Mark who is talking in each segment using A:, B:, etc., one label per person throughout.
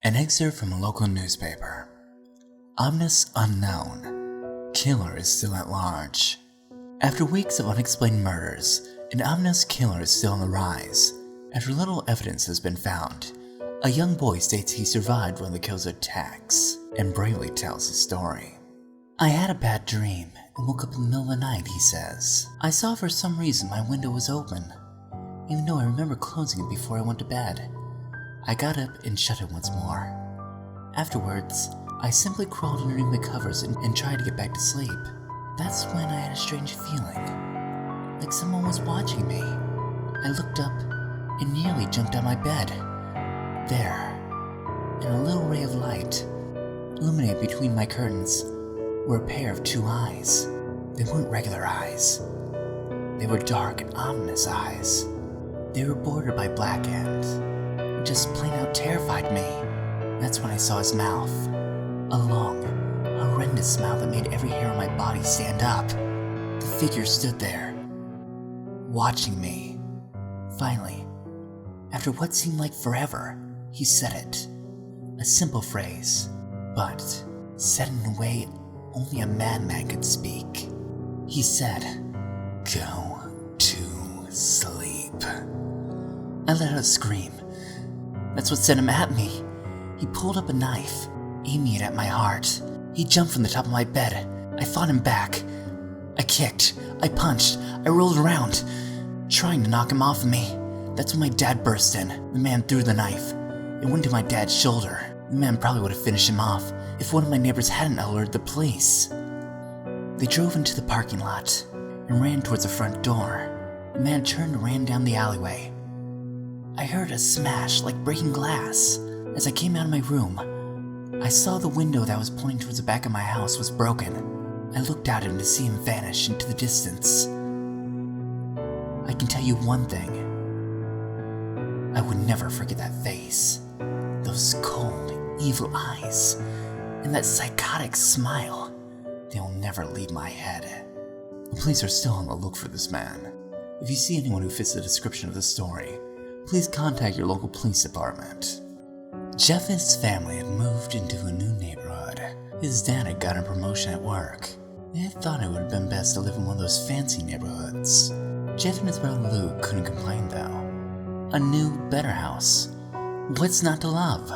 A: An excerpt from a local newspaper. Ominous unknown. Killer is still at large. After weeks of unexplained murders, an ominous killer is still on the rise. After little evidence has been found, a young boy states he survived one of the killer's attacks and bravely tells his story. I had a bad dream and woke up in the middle of the night, he says. I saw for some reason my window was open, even though I remember closing it before I went to bed. I got up and shut it once more. Afterwards, I simply crawled underneath the covers and tried to get back to sleep. That's when I had a strange feeling, like someone was watching me. I looked up and nearly jumped out of my bed. There, in a little ray of light, illuminated between my curtains, were a pair of two eyes. They weren't regular eyes. They were dark and ominous eyes. They were bordered by black and just plain out terrified me. That's when I saw his mouth. A long, horrendous smile that made every hair on my body stand up. The figure stood there, watching me. Finally, after what seemed like forever, he said it. A simple phrase, but said in a way only a madman could speak. He said, "Go to sleep." I let out a scream. That's what sent him at me. He pulled up a knife, aiming it at my heart. He jumped from the top of my bed. I fought him back. I kicked, I punched, I rolled around, trying to knock him off of me. That's when my dad burst in. The man threw the knife. It went to my dad's shoulder. The man probably would have finished him off if one of my neighbors hadn't alerted the police. They drove into the parking lot and ran towards the front door. The man turned and ran down the alleyway. I heard a smash like breaking glass. As I came out of my room, I saw the window that was pointing towards the back of my house was broken. I looked at him to see him vanish into the distance. I can tell you one thing. I would never forget that face. Those cold, evil eyes, and that psychotic smile. They'll never leave my head. The police are still on the look for this man. If you see anyone who fits the description of the story, please contact your local police department. Jeff and his family had moved into a new neighborhood. His dad had gotten a promotion at work. They had thought it would have been best to live in one of those fancy neighborhoods. Jeff and his brother Lou couldn't complain though. A new, better house. What's not to love?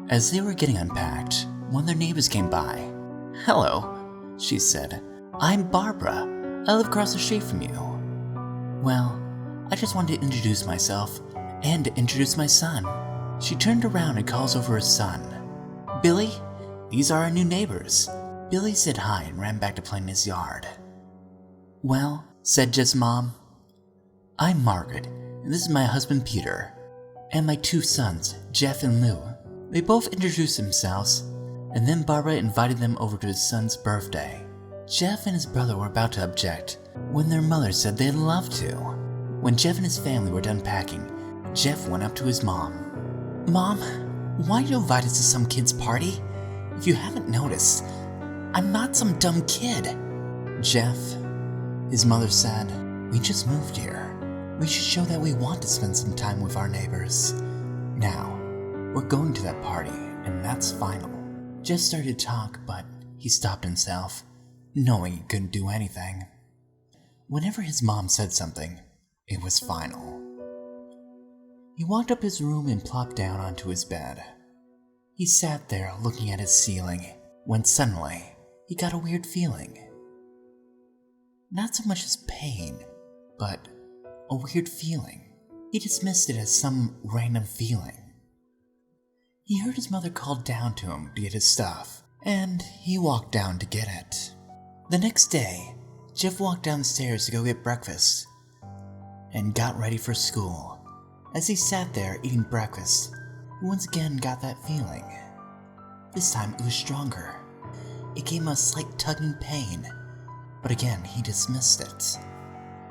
A: As they were getting unpacked, one of their neighbors came by. "Hello," she said. "I'm Barbara. I live across the street from you." "Well, I just wanted to introduce myself and to introduce my son." She turned around and calls over her son. "Billy, these are our new neighbors." Billy said hi and ran back to play in his yard. "Well," said Jeff's mom, "I'm Margaret, and this is my husband Peter, and my two sons, Jeff and Lou." They both introduced themselves, and then Barbara invited them over to his son's birthday. Jeff and his brother were about to object when their mother said they'd love to. When Jeff and his family were done packing, Jeff went up to his mom. "Mom, why did you invite us to some kid's party? If you haven't noticed, I'm not some dumb kid." "Jeff," his mother said, "we just moved here. We should show that we want to spend some time with our neighbors. Now, we're going to that party, and that's final." Jeff started to talk, but he stopped himself, knowing he couldn't do anything. Whenever his mom said something, it was final. He walked up his room and plopped down onto his bed. He sat there looking at his ceiling when suddenly he got a weird feeling. Not so much as pain, but a weird feeling. He dismissed it as some random feeling. He heard his mother call down to him to get his stuff, and he walked down to get it. The next day, Jeff walked down the stairs to go get breakfast and got ready for school. As he sat there eating breakfast, he once again got that feeling. This time it was stronger. It gave him a slight tugging pain, but again he dismissed it.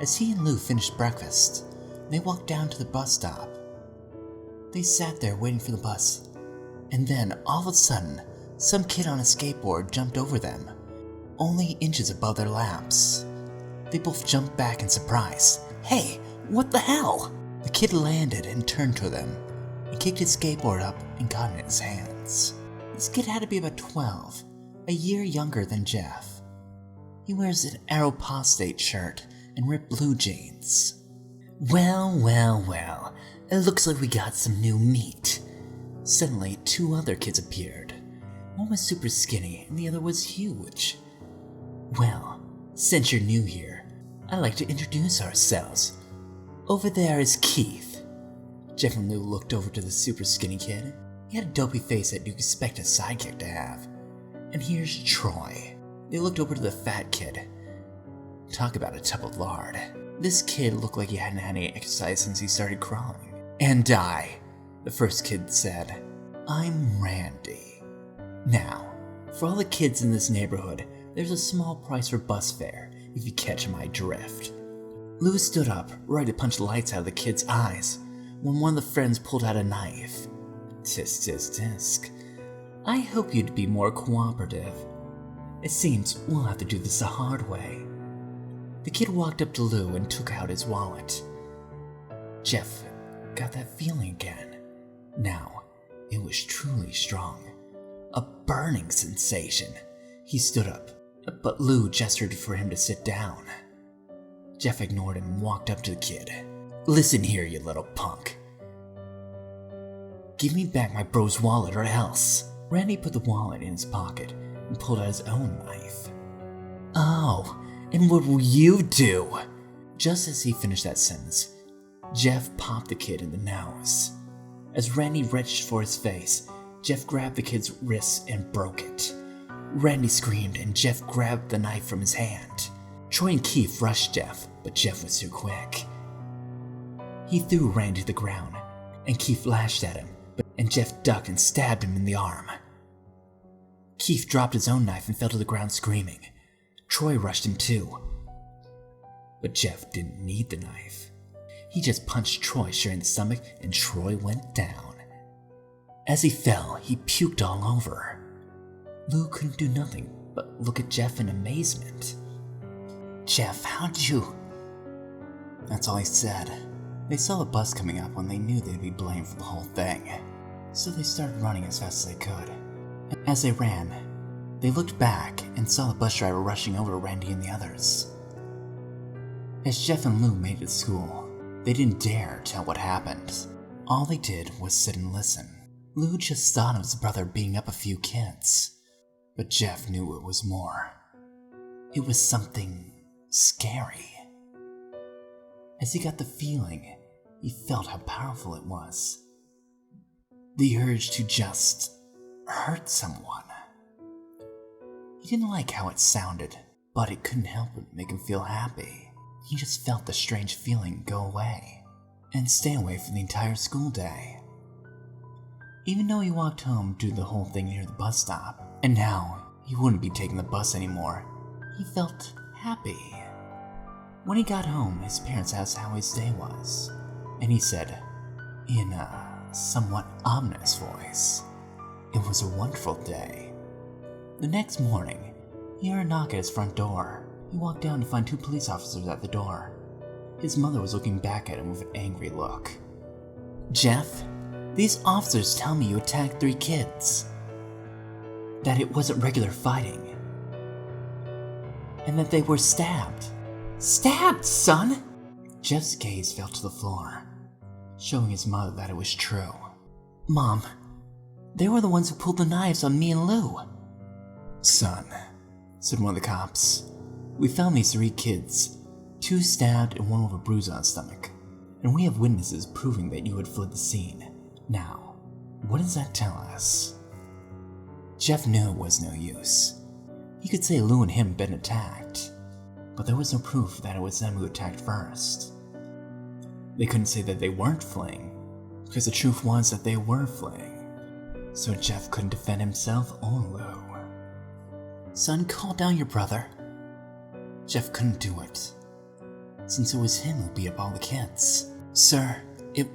A: As he and Lou finished breakfast, they walked down to the bus stop. They sat there waiting for the bus, and then all of a sudden, some kid on a skateboard jumped over them, only inches above their laps. They both jumped back in surprise. "Hey, what the hell?" The kid landed and turned to them. He kicked his skateboard up and got it in his hands. This kid had to be about 12, a year younger than Jeff. He wears an Aeropostale shirt and ripped blue jeans. Well, it looks like we got some new meat. Suddenly, 2 other kids appeared. One was super skinny and the other was huge. Well, since you're new here, I'd like to introduce ourselves. Over there is Keith. Jeff and Lou looked over to the super skinny kid. He had a dopey face that you'd expect a sidekick to have. And here's Troy. They looked over to the fat kid. Talk about a tub of lard. This kid looked like he hadn't had any exercise since he started crawling. And I, the first kid said, I'm Randy. Now, for all the kids in this neighborhood, there's a small price for bus fare, if you catch my drift. Lou stood up, ready to punch the lights out of the kid's eyes, when one of the friends pulled out a knife. Tisk tisk tisk. I hope you'd be more cooperative. It seems we'll have to do this the hard way. The kid walked up to Lou and took out his wallet. Jeff got that feeling again. Now, it was truly strong. A burning sensation. He stood up, but Lou gestured for him to sit down. Jeff ignored him and walked up to the kid. Listen here, you little punk. Give me back my bro's wallet or else. Randy put the wallet in his pocket and pulled out his own knife. Oh, and what will you do? Just as he finished that sentence, Jeff popped the kid in the nose. As Randy reached for his face, Jeff grabbed the kid's wrist and broke it. Randy screamed and Jeff grabbed the knife from his hand. Troy and Keith rushed Jeff, but Jeff was too quick. He threw Randy to the ground, and Keith lashed at him, and Jeff ducked and stabbed him in the arm. Keith dropped his own knife and fell to the ground screaming. Troy rushed him too, but Jeff didn't need the knife. He just punched Troy straight in the stomach and Troy went down. As he fell, he puked all over. Lou couldn't do nothing but look at Jeff in amazement. Jeff, how'd you... That's all he said. They saw the bus coming up when they knew they'd be blamed for the whole thing. So they started running as fast as they could. As they ran, they looked back and saw the bus driver rushing over to Randy and the others. As Jeff and Lou made it to school, they didn't dare tell what happened. All they did was sit and listen. Lou just thought of his brother beating up a few kids, but Jeff knew it was more. It was something scary. As he got the feeling, he felt how powerful it was. The urge to just hurt someone. He didn't like how it sounded, but it couldn't help but make him feel happy. He just felt the strange feeling go away, and stay away for the entire school day. Even though he walked home due to the whole thing near the bus stop, and now he wouldn't be taking the bus anymore, he felt happy. When he got home, his parents asked how his day was, and he said, in a somewhat ominous voice, it was a wonderful day. The next morning, he heard a knock at his front door. He walked down to find 2 police officers at the door. His mother was looking back at him with an angry look. Jeff, these officers tell me you attacked 3 kids. That it wasn't regular fighting. And that they were stabbed. Stabbed, son! Jeff's gaze fell to the floor, showing his mother that it was true. Mom, they were the ones who pulled the knives on me and Lou. Son, said one of the cops, we found these 3 kids, 2 stabbed and 1 with a bruise on his stomach, and we have witnesses proving that you had fled the scene. Now, what does that tell us? Jeff knew it was no use. He could say Lou and him had been attacked, but there was no proof that it was them who attacked first. They couldn't say that they weren't fleeing, because the truth was that they were fleeing, so Jeff couldn't defend himself or Lou. Son, calm down your brother. Jeff couldn't do it, since it was him who beat up all the kids. Sir, it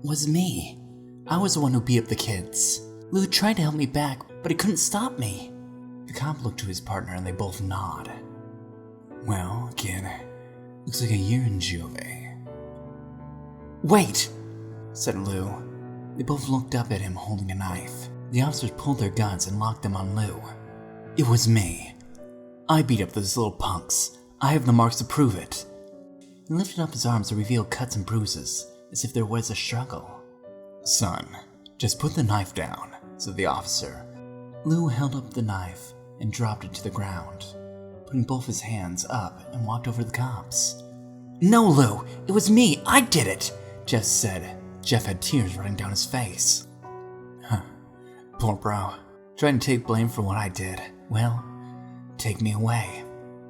A: was me. I was the one who beat up the kids. Lou tried to help me back, but he couldn't stop me. The cop looked to his partner and they both nod. Well, kid, looks like a year in juvie. Wait, said Lou. They both looked up at him holding a knife. The officers pulled their guns and locked them on Lou. It was me. I beat up those little punks. I have the marks to prove it. He lifted up his arms to reveal cuts and bruises, as if there was a struggle. Son, just put the knife down, said the officer. Lou held up the knife and dropped it to the ground, putting both his hands up and walked over the cops. No, Lou, it was me. I did it, Jeff said. Jeff had tears running down his face. Poor bro. Trying to take blame for what I did. Well, take me away.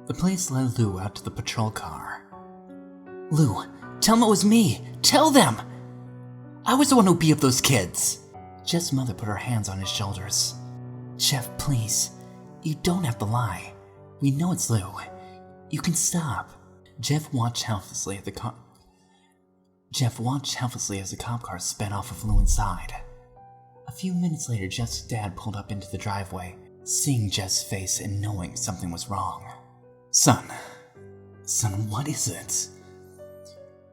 A: The police led Lou out to the patrol car. Lou, tell them it was me. Tell them! I was the one who beat up those kids. Jeff's mother put her hands on his shoulders. Jeff, please. You don't have to lie. We know it's Lou. You can stop. Jeff watched helplessly as the cop car sped off with Lou inside. A few minutes later, Jeff's dad pulled up into the driveway, seeing Jeff's face and knowing something was wrong. Son, what is it?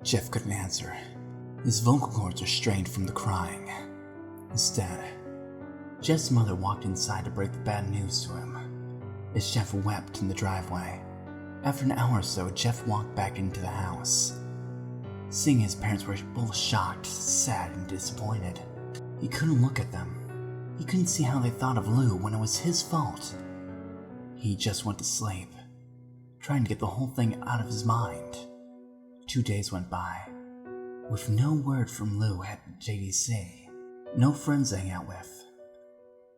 A: Jeff couldn't answer. His vocal cords were strained from the crying. Instead, Jeff's mother walked inside to break the bad news to him, as Jeff wept in the driveway. After an hour or so, Jeff walked back into the house. Seeing his parents were both shocked, sad, and disappointed. He couldn't look at them. He couldn't see how they thought of Lou when it was his fault. He just went to sleep, trying to get the whole thing out of his mind. 2 days went by, with no word from Lou at JDC. No friends to hang out with.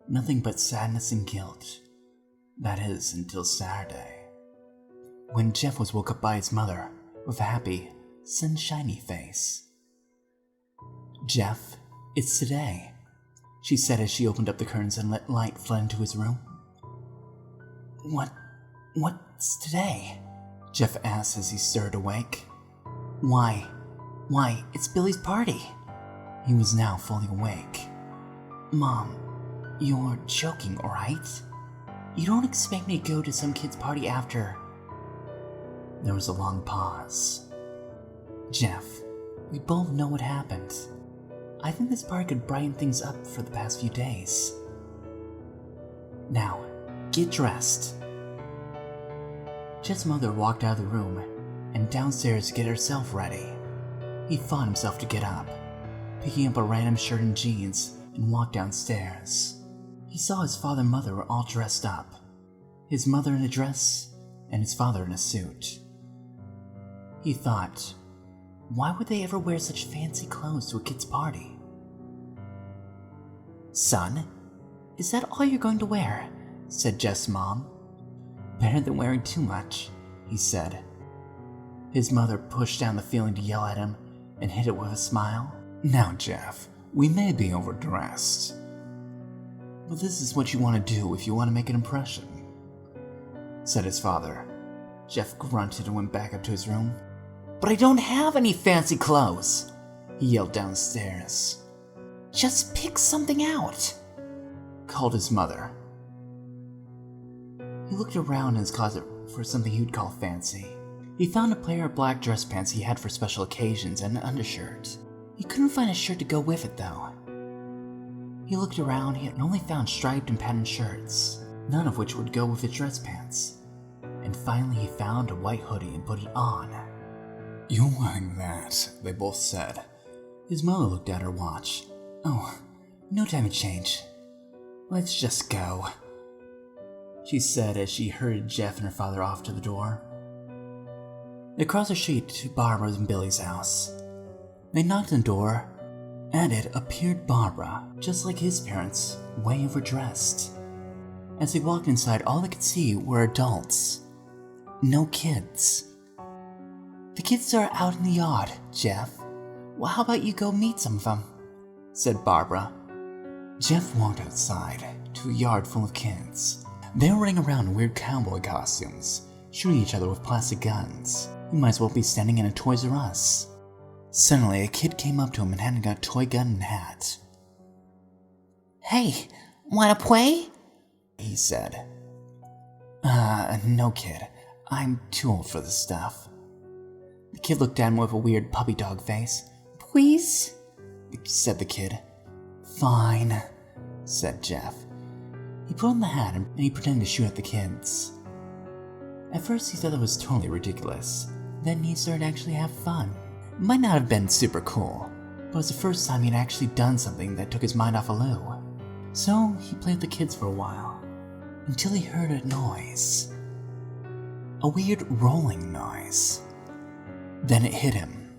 A: Nothing but sadness and guilt. That is, until Saturday, when Jeff was woke up by his mother with a happy, sunshiny face. Jeff, it's today, she said as she opened up the curtains and let light flood into his room. What's today? Jeff asked as he stirred awake. Why, it's Billy's party. He was now fully awake. Mom, you're joking, right? You don't expect me to go to some kid's party after... There was a long pause. Jeff, we both know what happened. I think this party could brighten things up for the past few days. Now, get dressed. Jeff's mother walked out of the room and downstairs to get herself ready. He fought himself to get up, picking up a random shirt and jeans, and walked downstairs. He saw his father and mother were all dressed up, his mother in a dress and his father in a suit. He thought, why would they ever wear such fancy clothes to a kid's party? Son, is that all you're going to wear? Said Jeff's mom. Better than wearing too much, he said. His mother pushed down the feeling to yell at him and hit it with a smile. Now, Jeff, we may be overdressed, but this is what you want to do if you want to make an impression, said his father. Jeff grunted and went back up to his room. But I don't have any fancy clothes, he yelled downstairs. Just pick something out, called his mother. He looked around in his closet for something he would call fancy. He found a pair of black dress pants he had for special occasions and an undershirt. He couldn't find a shirt to go with it though. He looked around and only found striped and patterned shirts, none of which would go with his dress pants. And finally he found a white hoodie and put it on. You're wearing that, they both said. His mother looked at her watch. Oh, no time to change. Let's just go, she said as she hurried Jeff and her father off to the door. They crossed the street to Barbara's and Billy's house. They knocked on the door. At it appeared Barbara, just like his parents, way overdressed. As they walked inside, all they could see were adults. No kids. The kids are out in the yard, Jeff. Well, how about you go meet some of them? Said Barbara. Jeff walked outside to a yard full of kids. They were running around in weird cowboy costumes, shooting each other with plastic guns. He might as well be standing in a Toys R Us. Suddenly, a kid came up to him and handed him a toy gun and hat. Hey, wanna play? He said. No kid. I'm too old for this stuff. The kid looked at him with a weird puppy dog face. Please? Said the kid. Fine, said Jeff. He put on the hat and he pretended to shoot at the kids. At first he thought it was totally ridiculous. Then he started to actually have fun. It might not have been super cool, but it was the first time he'd actually done something that took his mind off of Lou. So he played with the kids for a while, until he heard a noise. A weird rolling noise. Then it hit him.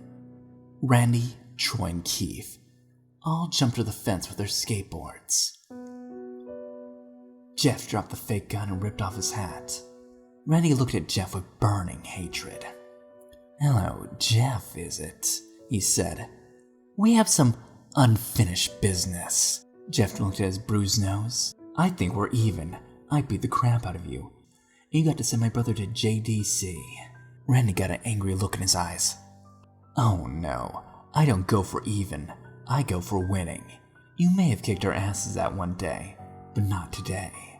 A: Randy, Troy, and Keith all jumped to the fence with their skateboards. Jeff dropped the fake gun and ripped off his hat. Randy looked at Jeff with burning hatred. "Hello, Jeff, is it?" he said. "We have some unfinished business." Jeff looked at his bruised nose. "I think we're even. I beat the crap out of you. You got to send my brother to JDC. Randy got an angry look in his eyes. "Oh no, I don't go for even. I go for winning. You may have kicked our asses that one day, but not today,"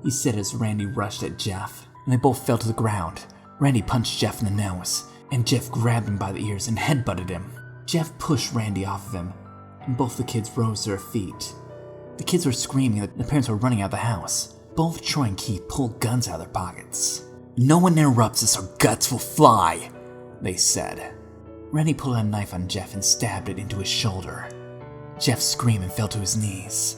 A: he said as Randy rushed at Jeff, and they both fell to the ground. Randy punched Jeff in the nose, and Jeff grabbed him by the ears and headbutted him. Jeff pushed Randy off of him, and both the kids rose to their feet. The kids were screaming and the parents were running out of the house. Both Troy and Keith pulled guns out of their pockets. "No one interrupts us or guts will fly," they said. Randy pulled out a knife on Jeff and stabbed it into his shoulder. Jeff screamed and fell to his knees.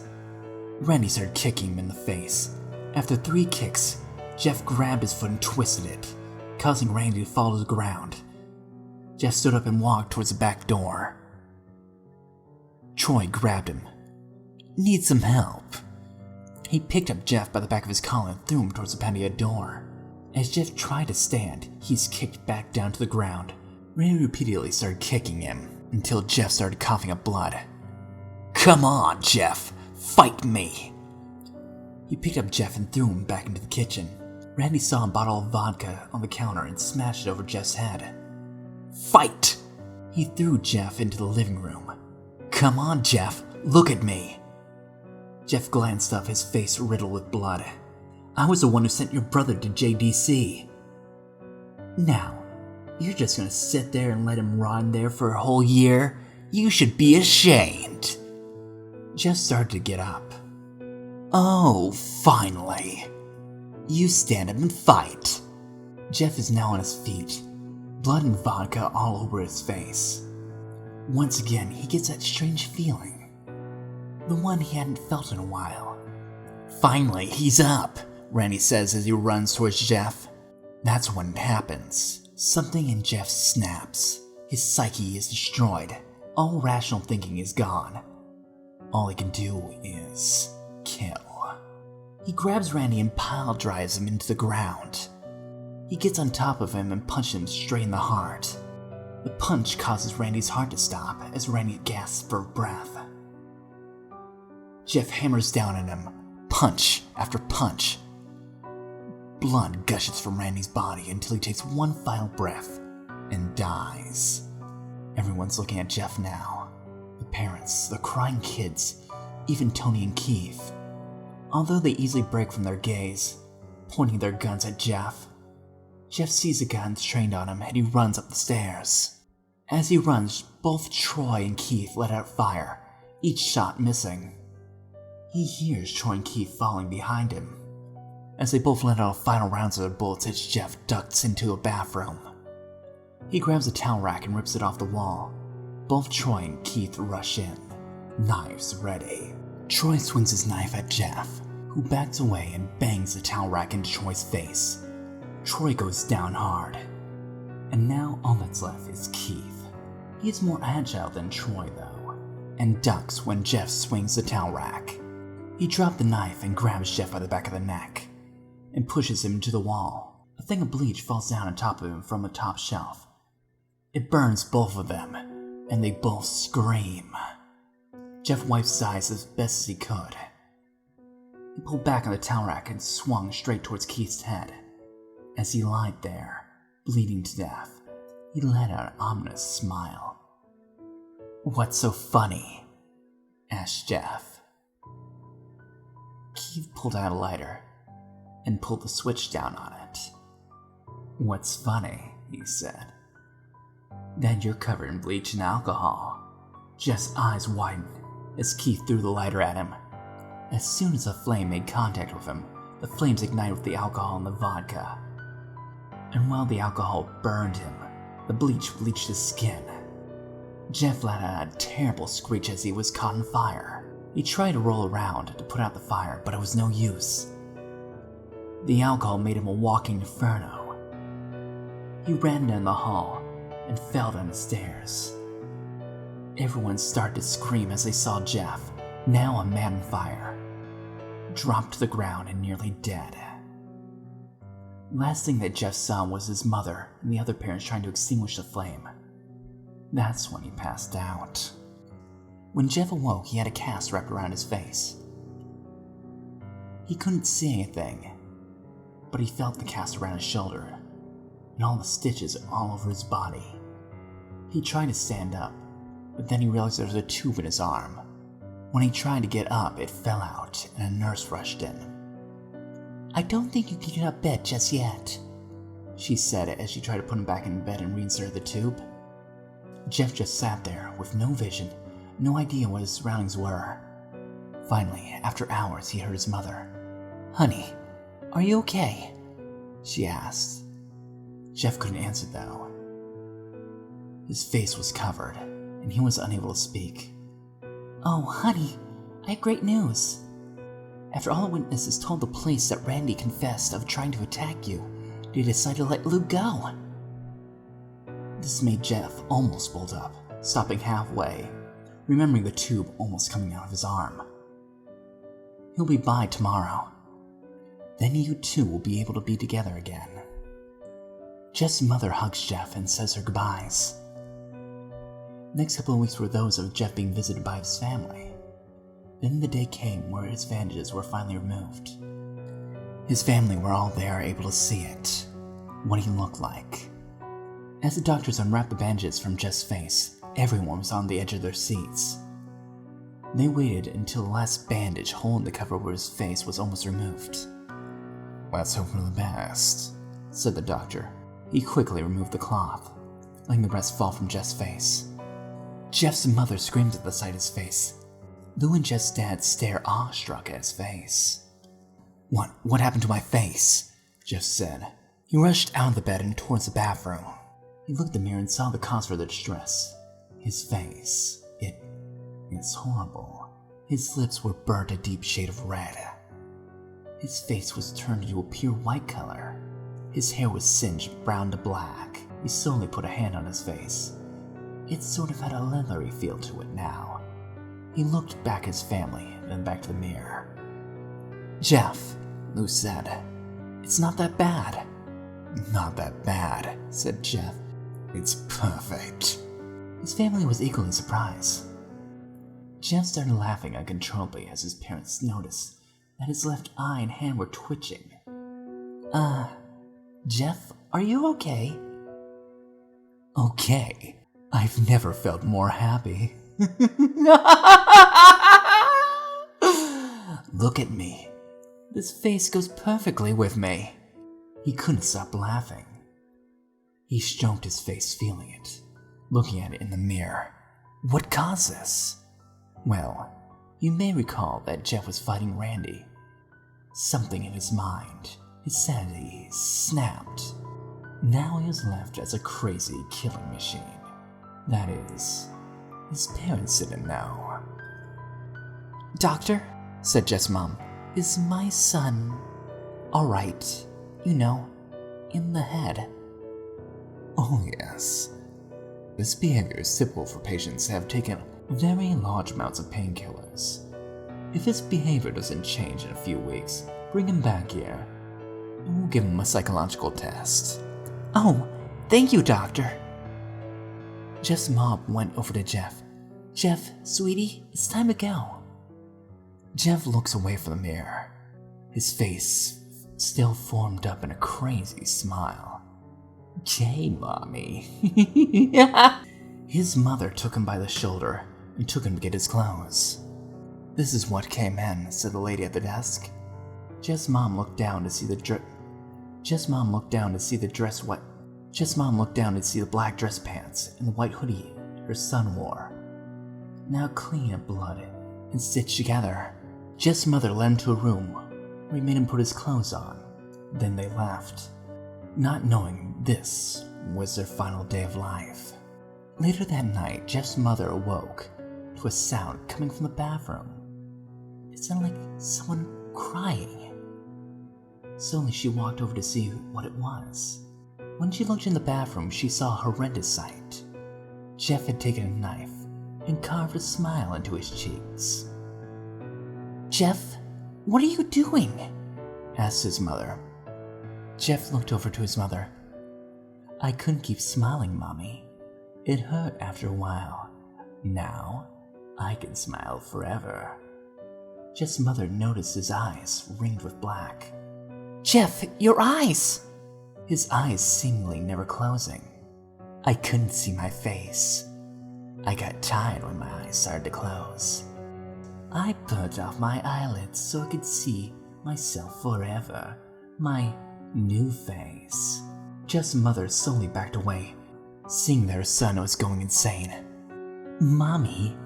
A: Randy started kicking him in the face. After 3 kicks, Jeff grabbed his foot and twisted it, causing Randy to fall to the ground. Jeff stood up and walked towards the back door. Troy grabbed him. "Need some help." He picked up Jeff by the back of his collar and threw him towards the patio door. As Jeff tried to stand, he's kicked back down to the ground. Randy repeatedly started kicking him until Jeff started coughing up blood. "Come on, Jeff, fight me." He picked up Jeff and threw him back into the kitchen. Randy saw a bottle of vodka on the counter and smashed it over Jeff's head. "Fight!" He threw Jeff into the living room. "Come on, Jeff, look at me." Jeff glanced up, his face riddled with blood. "I was the one who sent your brother to JDC. Now, you're just gonna sit there and let him rot in there for a whole year? You should be ashamed." Jeff started to get up. "Oh, finally. You stand up and fight." Jeff is now on his feet, blood and vodka all over his face. Once again, he gets that strange feeling. The one he hadn't felt in a while. "Finally, he's up," Randy says as he runs towards Jeff. That's when it happens. Something in Jeff snaps. His psyche is destroyed. All rational thinking is gone. All he can do is kill. He grabs Randy and pile drives him into the ground. He gets on top of him and punches him straight in the heart. The punch causes Randy's heart to stop as Randy gasps for breath. Jeff hammers down at him, punch after punch. Blood gushes from Randy's body until he takes one final breath and dies. Everyone's looking at Jeff now. The parents, the crying kids, even Tony and Keith. Although they easily break from their gaze, pointing their guns at Jeff. Jeff sees the guns trained on him and he runs up the stairs. As he runs, both Troy and Keith let out fire, each shot missing. He hears Troy and Keith falling behind him. As they both let out final rounds of their bullets as Jeff ducks into a bathroom. He grabs a towel rack and rips it off the wall. Both Troy and Keith rush in, knives ready. Troy swings his knife at Jeff, who backs away and bangs the towel rack into Troy's face. Troy goes down hard. And now all that's left is Keith. He is more agile than Troy though, and ducks when Jeff swings the towel rack. He drops the knife and grabs Jeff by the back of the neck, and pushes him to the wall. A thing of bleach falls down on top of him from the top shelf. It burns both of them, and they both scream. Jeff wipes his eyes as best as he could. He pulled back on the towel rack and swung straight towards Keith's head. As he lied there, bleeding to death, he let out an ominous smile. "What's so funny?" asked Jeff. Keith pulled out a lighter and pulled the switch down on it. "What's funny?" he said. "That you're covered in bleach and alcohol." Jeff's eyes widened. as Keith threw the lighter at him. As soon as the flame made contact with him, the flames ignited with the alcohol and the vodka. And while the alcohol burned him, the bleach bleached his skin. Jeff let out a terrible screech as he was caught on fire. He tried to roll around to put out the fire, but it was no use. The alcohol made him a walking inferno. He ran down the hall and fell down the stairs. Everyone started to scream as they saw Jeff, now a man on fire, dropped to the ground and nearly dead. Last thing that Jeff saw was his mother and the other parents trying to extinguish the flame. That's when he passed out. When Jeff awoke, he had a cast wrapped around his face. He couldn't see anything, but he felt the cast around his shoulder and all the stitches all over his body. He tried to stand up, but then he realized there was a tube in his arm. When he tried to get up, it fell out and a nurse rushed in. "I don't think you can get out of bed just yet," she said as she tried to put him back in bed and reinsert the tube. Jeff just sat there with no vision, no idea what his surroundings were. Finally, after hours, he heard his mother. "Honey, are you okay?" she asked. Jeff couldn't answer though. His face was covered, and he was unable to speak. "Oh, honey, I have great news. After all the witnesses told the police that Randy confessed of trying to attack you, they decided to let Luke go." This made Jeff almost bolt up, stopping halfway, remembering the tube almost coming out of his arm. "He'll be by tomorrow. Then you two will be able to be together again." Jeff's mother hugs Jeff and says her goodbyes. Next couple of weeks were those of Jeff being visited by his family. Then the day came where his bandages were finally removed. His family were all there, able to see it, what he looked like. As the doctors unwrapped the bandages from Jeff's face, everyone was on the edge of their seats. They waited until the last bandage holding the cover over his face was almost removed. "Let's hope for the best," said the doctor. He quickly removed the cloth, letting the rest fall from Jeff's face. Jeff's mother screamed at the sight of his face. Lou and Jeff's dad stare awestruck at his face. What happened to my face?" Jeff said. He rushed out of the bed and towards the bathroom. He looked in the mirror and saw the cause for the distress. His face. It's horrible. His lips were burnt a deep shade of red. His face was turned into a pure white color. His hair was singed brown to black. He slowly put a hand on his face. It sort of had a leathery feel to it now. He looked back at his family, then back to the mirror. "Jeff," Lou said, "it's not that bad." "Not that bad," said Jeff. "It's perfect." His family was equally surprised. Jeff started laughing uncontrollably as his parents noticed that his left eye and hand were twitching. Jeff, are you okay?" "Okay? I've never felt more happy." "Look at me. This face goes perfectly with me." He couldn't stop laughing. He stroked his face, feeling it, looking at it in the mirror. What caused this? Well, you may recall that Jeff was fighting Randy. Something in his mind, his sanity, snapped. Now he was left as a crazy killing machine. That is, his parents didn't know. "Doctor," said Jeff's mom, "is my son all right? You know, in the head?" "Oh yes. This behavior is typical for patients who have taken very large amounts of painkillers. If his behavior doesn't change in a few weeks, bring him back here, and we'll give him a psychological test." "Oh, thank you, doctor." Jeff's mom went over to Jeff. "Jeff, sweetie, it's time to go." Jeff looks away from the mirror, his face still formed up in a crazy smile. "Okay, mommy." His mother took him by the shoulder and took him to get his clothes. "This is what came in," said the lady at the desk. Jeff's mom looked down to see the black dress pants and the white hoodie her son wore, now clean of blood and stitched together. Jeff's mother led him to a room where he made him put his clothes on. Then they left, not knowing this was their final day of life. Later that night, Jeff's mother awoke to a sound coming from the bathroom. It sounded like someone crying. Slowly, she walked over to see what it was. When she looked in the bathroom, she saw a horrendous sight. Jeff had taken a knife and carved a smile into his cheeks. "Jeff, what are you doing?" asked his mother. Jeff looked over to his mother. "I couldn't keep smiling, Mommy. It hurt after a while. Now, I can smile forever." Jeff's mother noticed his eyes ringed with black. "Jeff, your eyes!" His eyes seemingly never closing. "I couldn't see my face. I got tired when my eyes started to close. I burnt off my eyelids so I could see myself forever. My new face." Jeff's mother slowly backed away, seeing that her son was going insane. "Mommy,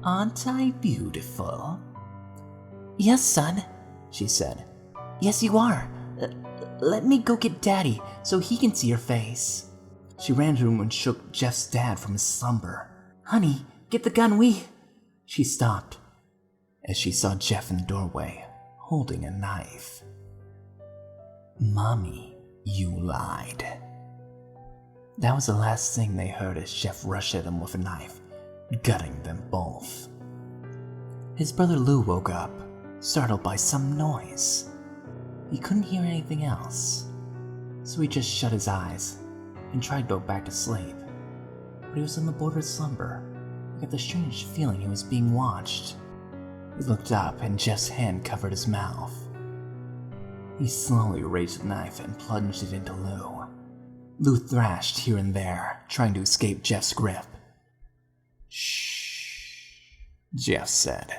A: aren't I beautiful?" "Yes, son," she said. "Yes, you are. Let me go get Daddy so he can see your face." She ran to him and shook Jeff's dad from his slumber. "Honey, get the gun, She stopped as she saw Jeff in the doorway, holding a knife. "Mommy, you lied." That was the last thing they heard as Jeff rushed at them with a knife, gutting them both. His brother Lou woke up, startled by some noise. He couldn't hear anything else, so he just shut his eyes and tried to go back to sleep. But he was on the border of slumber. He got the strange feeling he was being watched. He looked up and Jeff's hand covered his mouth. He slowly raised the knife and plunged it into Lou. Lou thrashed here and there, trying to escape Jeff's grip. "Shh," Jeff said.